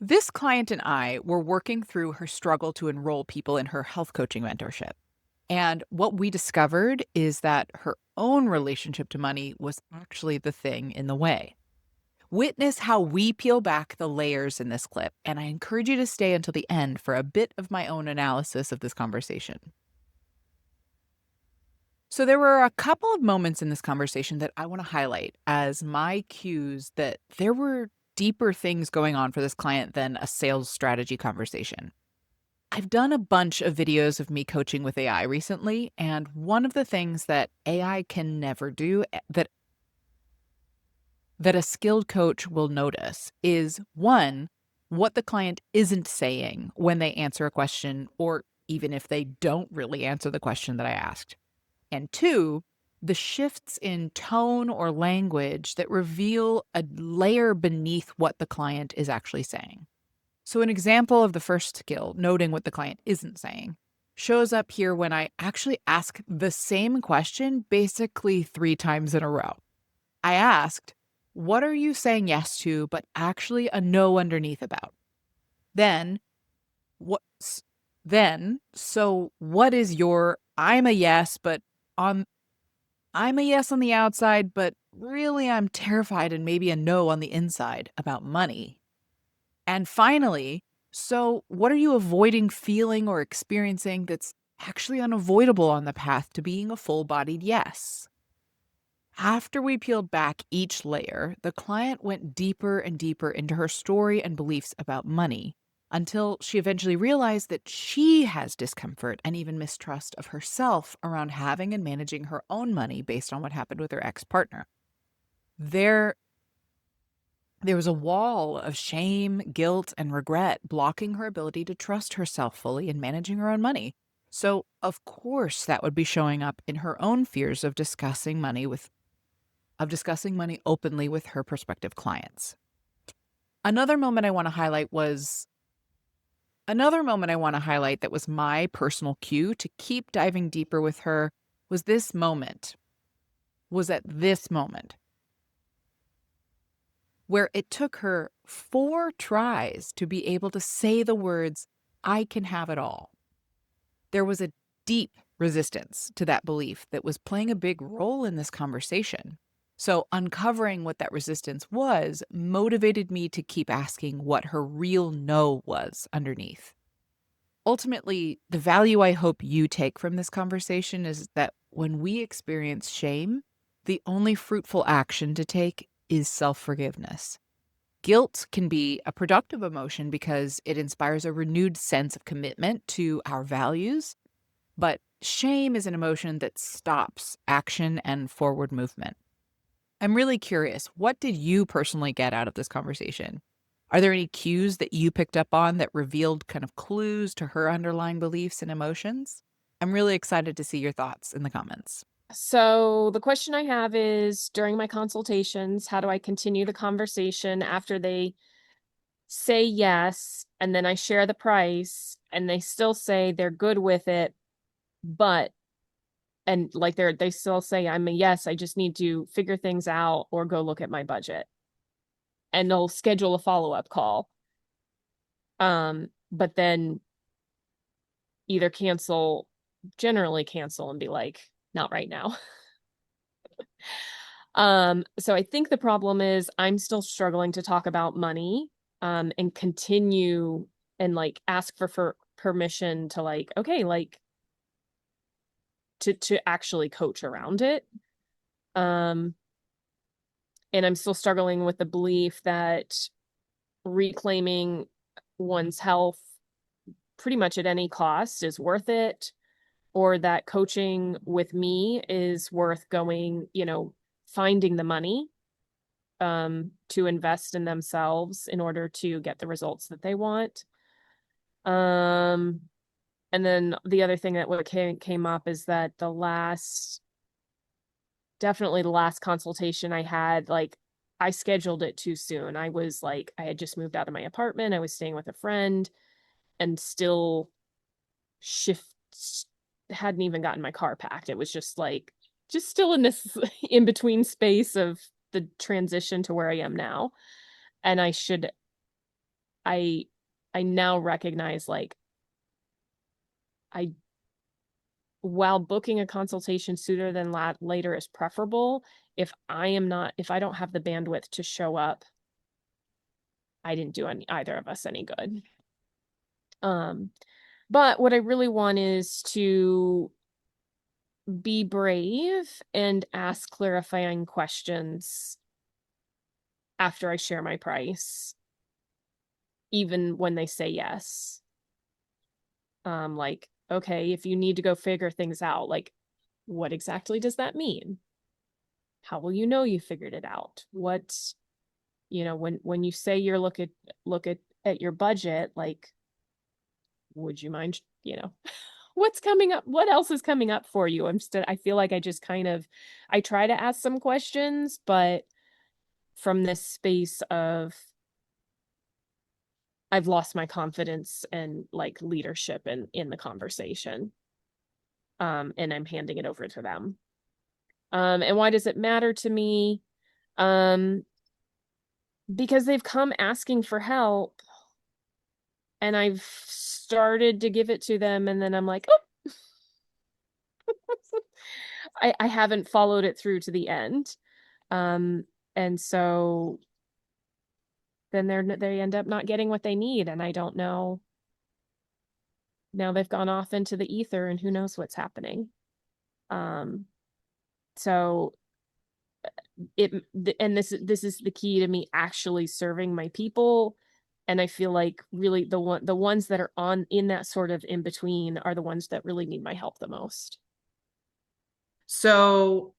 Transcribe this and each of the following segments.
This client and I were working through her struggle to enroll people in her health coaching mentorship. And what we discovered is that her own relationship to money was actually the thing in the way. Witness how we peel back the layers in this clip, and I encourage you to stay until the end for a bit of my own analysis of this conversation. So, there were a couple of moments in this conversation that I want to highlight as my cues that there were deeper things going on for this client than a sales strategy conversation. I've done a bunch of videos of me coaching with AI recently, and one of the things that AI can never do that a skilled coach will notice is one, what the client isn't saying when they answer a question, or even if they don't really answer the question that I asked. And two, the shifts in tone or language that reveal a layer beneath what the client is actually saying. So, an example of the first skill, noting what the client isn't saying, shows up here when I actually ask the same question basically 3 times in a row. I asked, "What are you saying yes to, but actually a no underneath about?" Then, what? So what is your I'm a yes, but on I'm a yes on the outside, but really I'm terrified and maybe a no on the inside about money. And finally, so what are you avoiding feeling or experiencing that's actually unavoidable on the path to being a full bodied yes? After we peeled back each layer, the client went deeper and deeper into her story and beliefs about money until she eventually realized that she has discomfort and even mistrust of herself around having and managing her own money based on what happened with her ex partner. There, there was a wall of shame, guilt, and regret blocking her ability to trust herself fully in managing her own money. So, of course, that would be showing up in her own fears of discussing money openly with her prospective clients. Another moment I want to highlight was Another moment I want to highlight that was my personal cue to keep diving deeper with her was at this moment where it took her 4 tries to be able to say the words, "I can have it all." There was a deep resistance to that belief that was playing a big role in this conversation. So, uncovering what that resistance was motivated me to keep asking what her real no was underneath. Ultimately, the value I hope you take from this conversation is that when we experience shame, the only fruitful action to take is self forgiveness. Guilt can be a productive emotion because it inspires a renewed sense of commitment to our values, but shame is an emotion that stops action and forward movement. I'm really curious, what did you personally get out of this conversation? Are there any cues that you picked up on that revealed kind of clues to her underlying beliefs and emotions? I'm really excited to see your thoughts in the comments. So the question I have is during my consultations, how do I continue the conversation after they say yes and then I share the price and they still say they're good with it, but and like they still say I'm a yes, I just need to figure things out or go look at my budget. And they'll schedule a follow-up call. But then either generally cancel and be like, not right now. So I think the problem is I'm still struggling to talk about money, and continue and like ask for permission to like, okay, like to actually coach around it. Um, and I'm still struggling with the belief that reclaiming one's health pretty much at any cost is worth it, or that coaching with me is worth going, finding the money to invest in themselves in order to get the results that they want. Um, and then the other thing that came up is that definitely the last consultation I had, like I scheduled it too soon. I was like, I had just moved out of my apartment. I was staying with a friend and still shifts hadn't even gotten my car packed. It was just still in this in between space of the transition to where I am now. And I should I I now recognize like I while booking a consultation sooner than later is preferable, if I don't have the bandwidth to show up, I didn't do either of us any good. Um, but what I really want is to be brave and ask clarifying questions after I share my price, even when they say yes. Like, okay, if you need to go figure things out, like, what exactly does that mean? How will you know you figured it out? What, when you say you're look at your budget, like, would you mind, what's coming up? What else is coming up for you? I feel like I just I try to ask some questions, but from this space of I've lost my confidence and like leadership in the conversation. And I'm handing it over to them. And why does it matter to me? Um, because they've come asking for help and I've started to give it to them, and then I'm like, oh, I haven't followed it through to the end. Um, and so then they end up not getting what they need, and I don't know. Now they've gone off into the ether and who knows what's happening. Um, so it and this is the key to me actually serving my people. And I feel like really the ones that are on in that sort of in between are the ones that really need my help the most. So,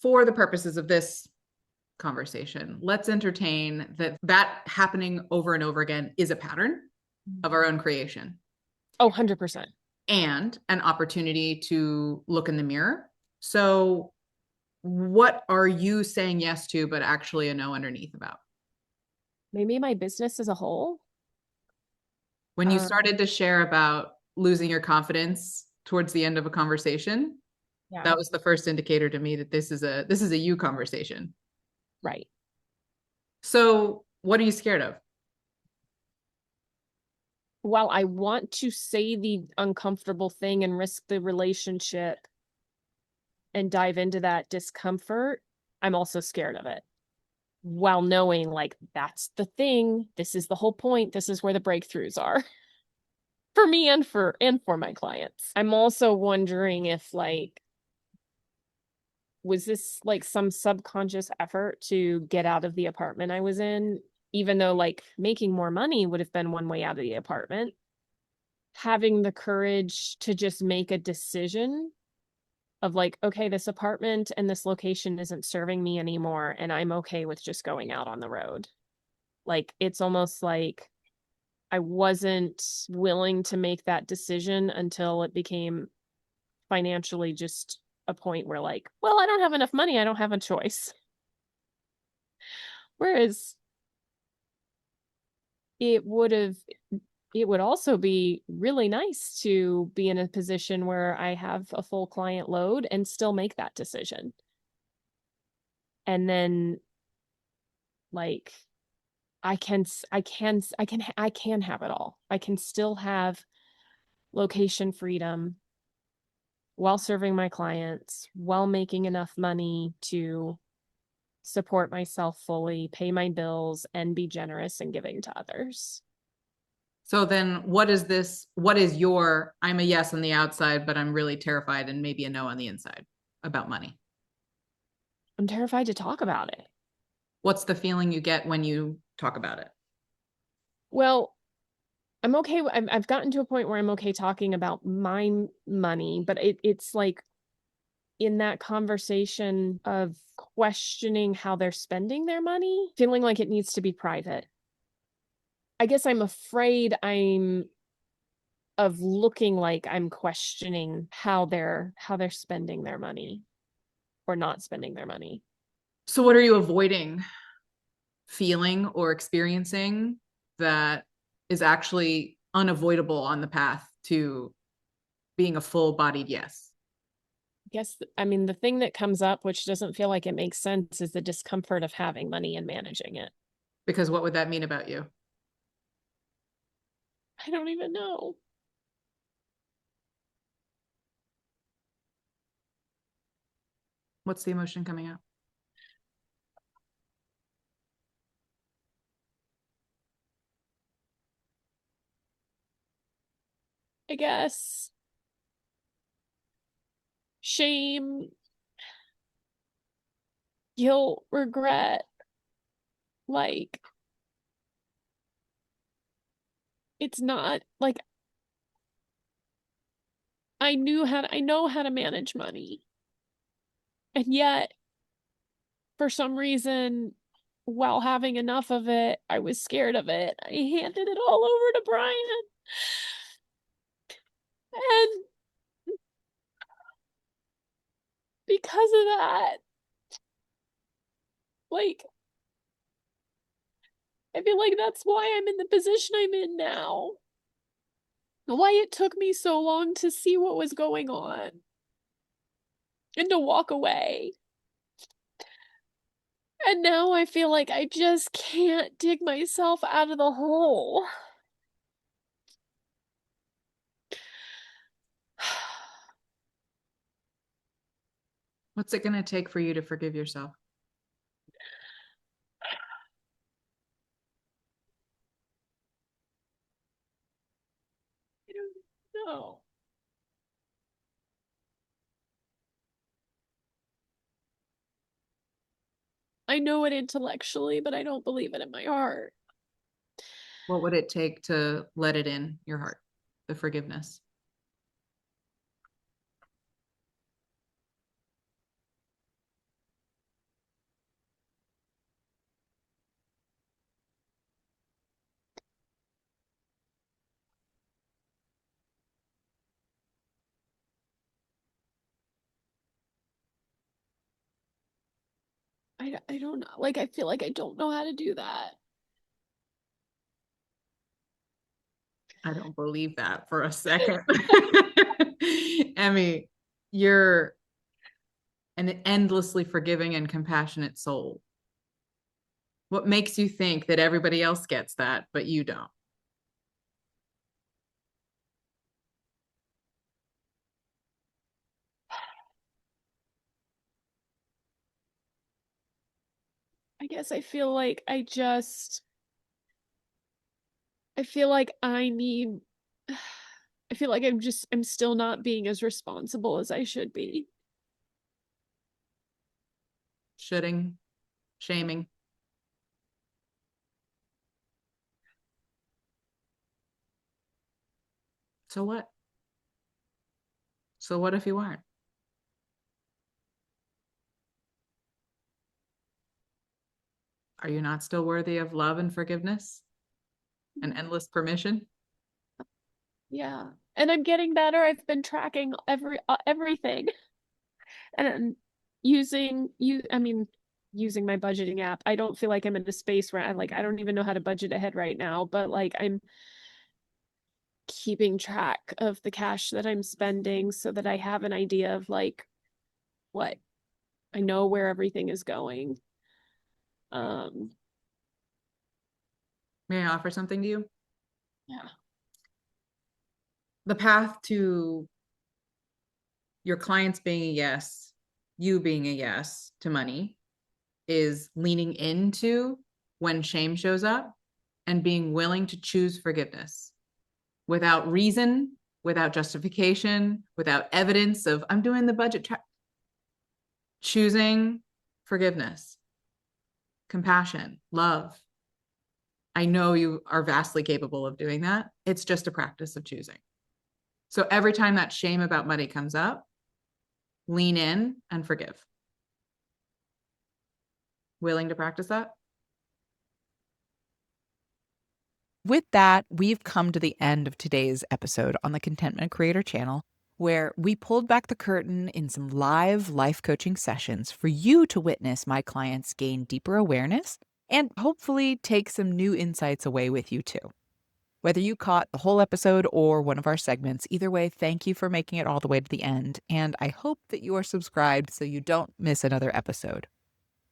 for the purposes of this conversation, let's entertain that happening over and over again is a pattern of our own creation. Oh, 100%. And an opportunity to look in the mirror. So, what are you saying yes to, but actually a no underneath about? Maybe my business as a whole. When you Uh, started to share about losing your confidence towards the end of a conversation, yeah, that was the first indicator to me that this is a you conversation. right. So, what are you scared of? While I want to say the uncomfortable thing and risk the relationship and dive into that discomfort, I'm also scared of it. While knowing like that's the thing, this is the whole point, this is where the breakthroughs are for me and for my clients. I'm also wondering if like was this like some subconscious effort to get out of the apartment I was in, even though like making more money would have been one way out of the apartment. Having the courage to just make a decision of like, okay, this apartment and this location isn't serving me anymore, and I'm okay with just going out on the road. Like, it's almost like I wasn't willing to make that decision until it became financially just a point where, like, well, I don't have enough money. I don't have a choice. Whereas it would have, it would also be really nice to be in a position where I have a full client load and still make that decision. And then, like, I can have it all. I can still have location freedom while serving my clients, while making enough money to support myself fully, pay my bills, and be generous and giving to others. So then what is your I'm a yes on the outside, but I'm really terrified and maybe a no on the inside about money? I'm terrified to talk about it. What's the feeling you get when you talk about it? Well, I'm okay. I've gotten to a point where I'm okay talking about my money, but it's like in that conversation of questioning how they're spending their money, feeling like it needs to be private. I guess I'm afraid I'm of looking like I'm questioning how they're spending their money or not spending their money. So what are you avoiding feeling or experiencing that is actually unavoidable on the path to being a full-bodied yes? I guess I mean the thing that comes up which doesn't feel like it makes sense is the discomfort of having money and managing it. Because what would that mean about you? I don't even know. What's the emotion coming out? I guess shame, guilt, regret. Like, it's not like I know how to manage money. And yet, for some reason, while having enough of it, I was scared of it. I handed it all over to Brian. And because of that, like, I feel like that's why I'm in the position I'm in now. Why it took me so long to see what was going on and to walk away. And now I feel like I just can't dig myself out of the hole. What's it going to take for you to forgive yourself? I don't know. I know it intellectually, but I don't believe it in my heart. What would it take to let it in your heart, the forgiveness? I don't know. Like, I feel like I don't know how to do that. I don't believe that for a second. Emmy, you're an endlessly forgiving and compassionate soul. What makes you think that everybody else gets that, but you don't? I guess I feel like I need, I feel like I'm still not being as responsible as I should be. Shoulding, shaming. So what? So what if you aren't? Are you not still worthy of love and forgiveness and endless permission? Yeah. And I'm getting better. I've been tracking everything and I mean, using my budgeting app. I don't feel like I'm in a space where I don't even know how to budget ahead right now, but like I'm keeping track of the cash that I'm spending so that I have an idea of like what I know where everything is going. Um, May I offer something to you? yeah. The path to your clients being a yes, you being a yes to money is leaning into when shame shows up and being willing to choose forgiveness without reason, without justification, without evidence of I'm doing the budget choosing forgiveness, compassion, love. I know you are vastly capable of doing that. It's just a practice of choosing. So every time that shame about money comes up, lean in and forgive. Willing to practice that? With that, we've come to the end of today's episode on the Contentment Creator channel, where we pulled back the curtain in some live life coaching sessions for you to witness my clients gain deeper awareness and hopefully take some new insights away with you too. Whether you caught the whole episode or one of our segments, either way, thank you for making it all the way to the end. And I hope that you are subscribed so you don't miss another episode.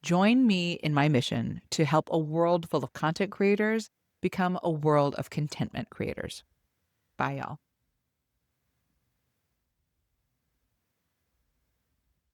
Join me in my mission to help a world full of content creators become a world of contentment creators. Bye, y'all.